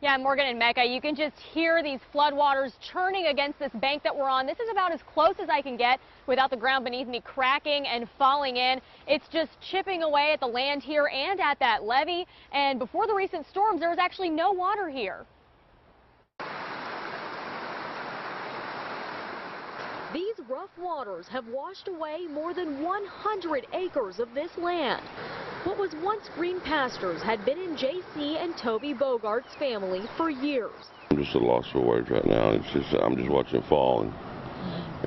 Yeah, Morgan and Mecca, you can just hear these floodwaters churning against this bank that we're on. This is about as close as I can get without the ground beneath me cracking and falling in. It's just chipping away at the land here and at that levee. And before the recent storms, there was actually no water here. These rough waters have washed away more than 100 acres of this land. What was once green pastures had been in J.C. and Toby Bogart's family for years. I'm just at a loss for words right now. I'm just watching it fall, and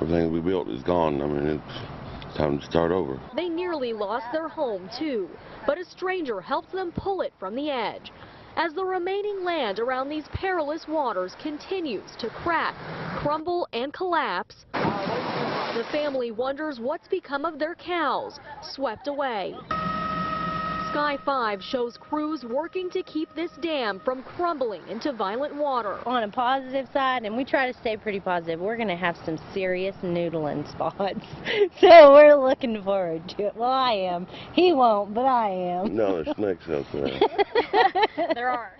everything we built is gone. I mean, it's time to start over. They nearly lost their home too, but a stranger helped them pull it from the edge. As the remaining land around these perilous waters continues to crack, crumble, and collapse, the family wonders what's become of their cows, swept away. Sky 5 shows crews working to keep this dam from crumbling into violent water. On a positive side, and we try to stay pretty positive, we're going to have some serious noodling spots. So we're looking forward to it. Well, I am. He won't, but I am. No, there's snakes out there. There are.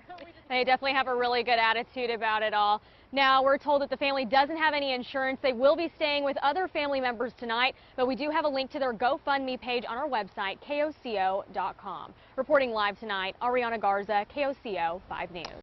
They definitely have a really good attitude about it all. Now, we're told that the family doesn't have any insurance. They will be staying with other family members tonight, but we do have a link to their GoFundMe page on our website, KOCO.com. Reporting live tonight, Ariana Garza, KOCO 5 News.